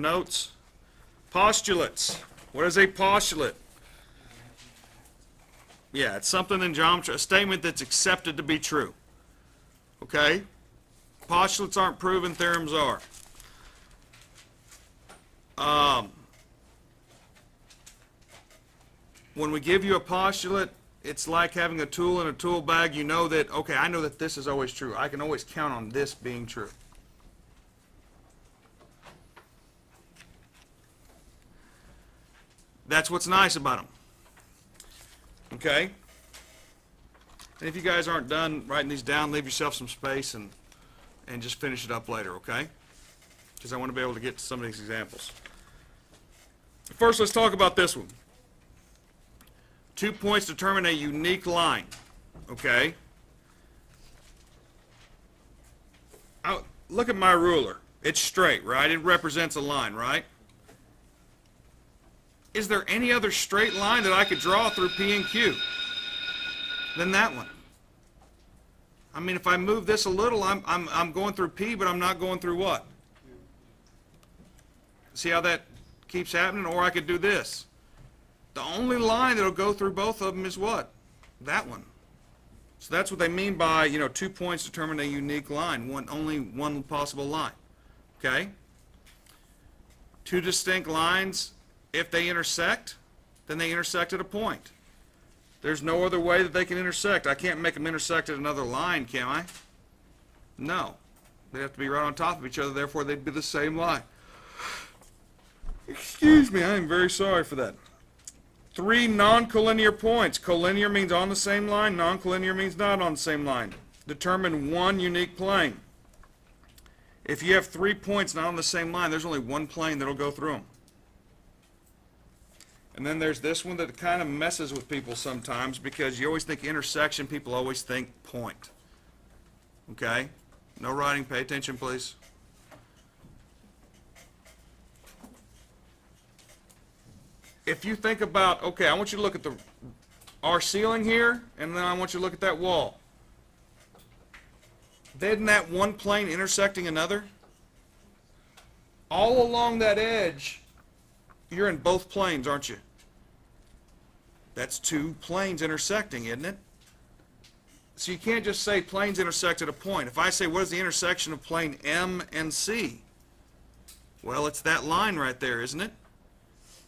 Notes. Postulates. What is a postulate? Yeah, it's something in geometry, a statement that's accepted to be true. Okay? Postulates aren't proven, theorems are. When we give you a postulate, it's like having a tool in a tool bag. You know that, okay, I know that this is always true. I can always count on this being true. That's what's nice about them. Okay? And if you guys aren't done writing these down, leave yourself some space and just finish it up later, okay? Because I want to be able to get to some of these examples. First, let's talk about this one. 2 points determine a unique line, okay? Look at my ruler. It's straight, right? It represents a line, right? Is there any other straight line that I could draw through P and Q than that one? I mean, if I move this a little, I'm going through P, but I'm not going through what? See how that keeps happening? Or I could do this. The only line that'll go through both of them is what? That one. So that's what they mean by, 2 points determine a unique line. Only one possible line. Okay? Two distinct lines, if they intersect, then they intersect at a point. There's no other way that they can intersect. I can't make them intersect at another line, can I? No. They have to be right on top of each other, therefore they'd be the same line. Excuse me, I am very sorry for that. 3 non-collinear points. Collinear means on the same line. Non-collinear means not on the same line. Determine one unique plane. If you have 3 points not on the same line, there's only one plane that'll go through them. And then there's this one that kind of messes with people sometimes because you always think intersection, people always think point. Okay? No writing, pay attention please. If you think about, okay, I want you to look at our ceiling here, and then I want you to look at that wall. Isn't that one plane intersecting another? All along that edge, you're in both planes, aren't you? That's 2 planes intersecting, isn't it? So you can't just say planes intersect at a point. If I say, what is the intersection of plane M and C? Well, it's that line right there, isn't it?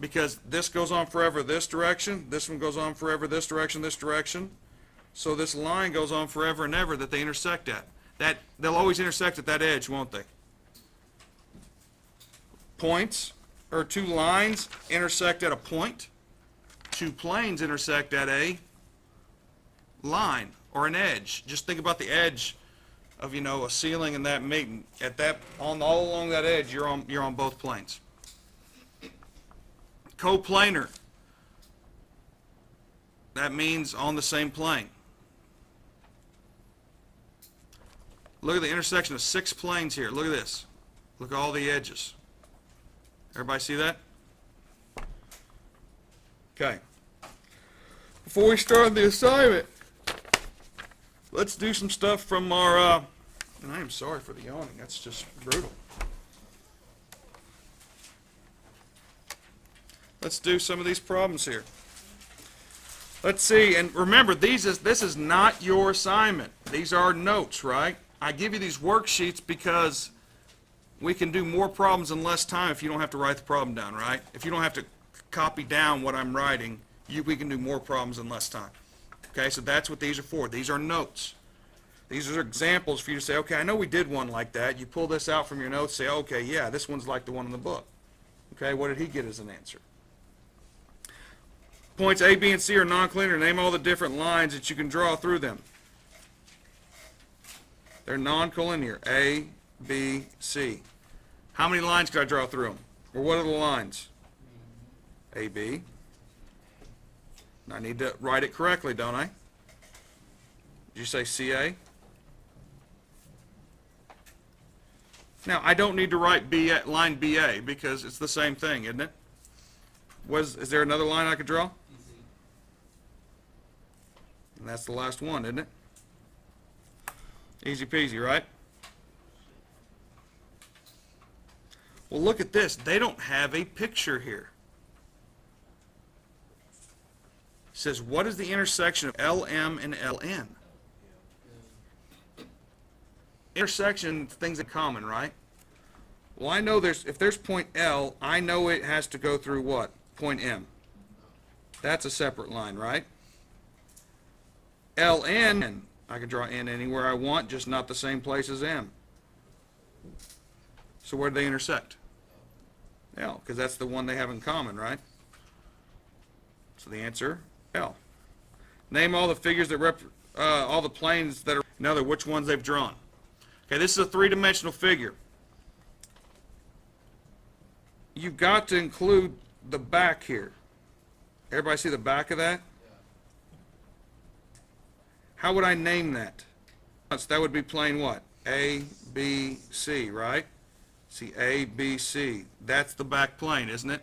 Because this goes on forever this direction, this one goes on forever this direction, this direction. So this line goes on forever and ever that they intersect at. They'll always intersect at that edge, won't they? Points, or 2 lines intersect at a point. 2 planes intersect at a line or an edge. Just think about the edge of a ceiling and that meeting. All along that edge, you're on both planes. Coplanar. That means on the same plane. Look at the intersection of 6 planes here. Look at this. Look at all the edges. Everybody see that? Okay. Before we start the assignment, let's do some stuff from our, and I am sorry for the yawning. That's just brutal. Let's do some of these problems here. Let's see, and remember, this is not your assignment. These are notes, right? I give you these worksheets because we can do more problems in less time if you don't have to write the problem down, right? If you don't have to copy down what I'm writing, we can do more problems in less time. Okay, so that's what these are for. These are notes. These are examples for you to say, okay, I know we did one like that. You pull this out from your notes, say, okay, yeah, this one's like the one in the book. Okay, what did he get as an answer? Points A, B, and C are non-collinear. Name all the different lines that you can draw through them. They're non-collinear. A, B, C. How many lines could I draw through them? Or what are the lines? A, B. I need to write it correctly, don't I? Did you say CA? Now, I don't need to write line BA because it's the same thing, isn't it? Is there another line I could draw? And that's the last one, isn't it? Easy peasy, right? Well, look at this. They don't have a picture here. It says, what is the intersection of LM and LN? Intersection, things in common, right? Well, I know if there's point L, I know it has to go through what? Point M. That's a separate line, right? LN, I can draw N anywhere I want, just not the same place as M. So where do they intersect? L, because that's the one they have in common, right? So the answer, L. Name all the figures that all the planes that are, in other, which ones they've drawn. Okay, this is a three-dimensional figure. You've got to include the back here. Everybody see the back of that? How would I name that? That would be plane what? A, B, C, right? See, A, B, C. That's the back plane, isn't it?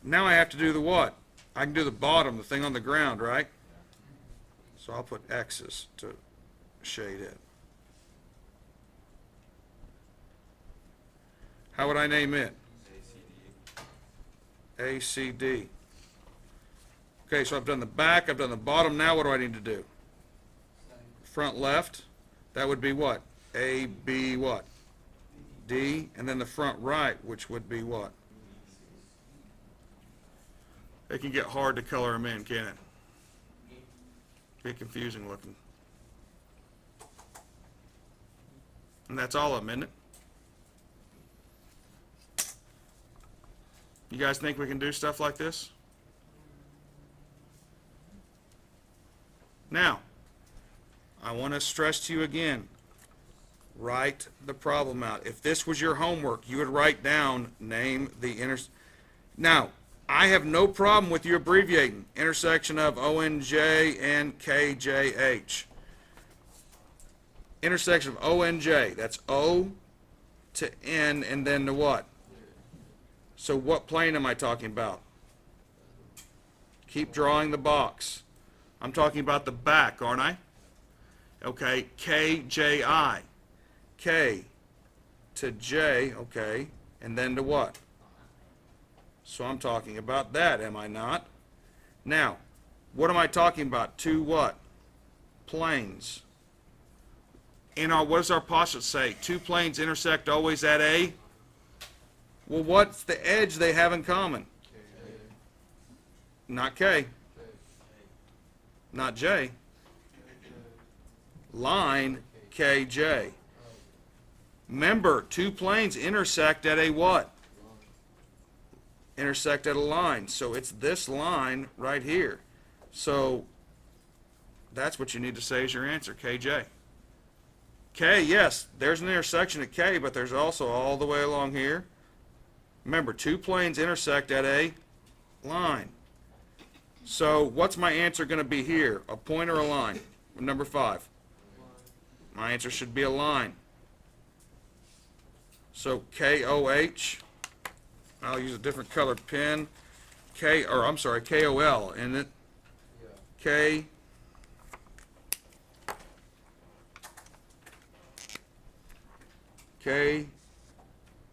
Now I have to do the what? I can do the bottom, the thing on the ground, right? So I'll put X's to shade it. How would I name it? A, C, D. Okay, so I've done the back, I've done the bottom. Now what do I need to do? Front left, that would be what? A, B, what? D, and then the front right, which would be what? It can get hard to color them in, can't it? Be confusing looking. And that's all of them, isn't it? You guys think we can do stuff like this? Now, I want to stress to you again, write the problem out. If this was your homework, you would write down, name the Now, I have no problem with you abbreviating intersection of ONJ and KJH. Intersection of ONJ, that's O to N and then to what? So what plane am I talking about? Keep drawing the box. I'm talking about the back, aren't I? Okay, KJI. K to J, okay, and then to what? So I'm talking about that, am I not? Now, what am I talking about? Two what? Planes. What does our postulate say? Two planes intersect always at A? Well, what's the edge they have in common? Not K. Not J. Line KJ. Remember, two planes intersect at a what? Intersect at a line. So it's this line right here. So that's what you need to say as your answer, KJ. K, yes, there's an intersection at K, but there's also all the way along here. Remember, two planes intersect at a line. So what's my answer going to be here? A point or a line? Number 5. My answer should be a line. So KOH, I'll use a different colored pen. KOL, isn't it? K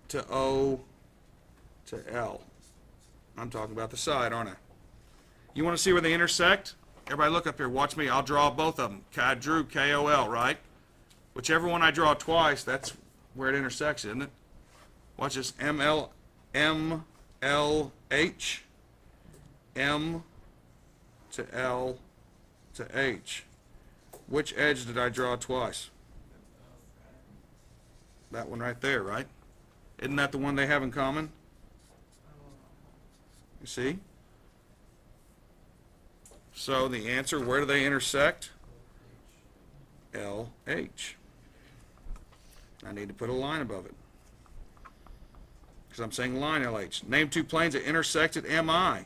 to O to L. I'm talking about the side, aren't I? You want to see where they intersect? Everybody look up here. Watch me. I'll draw both of them. I drew KOL, right? Whichever one I draw twice, that's where it intersects, isn't it? Watch this. MLH. M to L to H. Which edge did I draw twice? That one right there, right? Isn't that the one they have in common? You see? So the answer, where do they intersect? LH. I need to put a line above it, because I'm saying line LH. Name two planes that intersect at MI.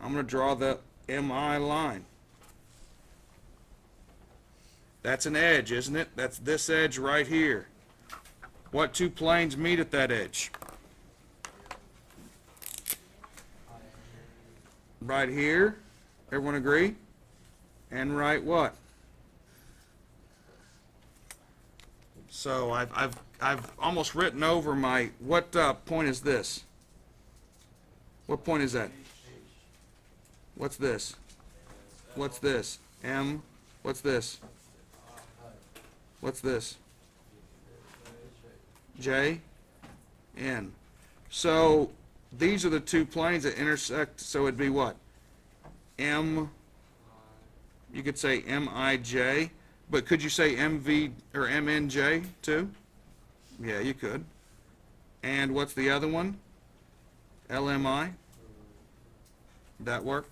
I'm going to draw the MI line. That's an edge, isn't it? That's this edge right here. What two planes meet at that edge? Right here. Everyone agree? And right what? So I've almost written over my, what point is this? What point is that? What's this? What's this? M. What's this? What's this? J. N. So these are the two planes that intersect, so it'd be what? M, you could say MIJ, but could you say MV or MNJ too? Yeah, you could. And what's the other one? LMI? That work?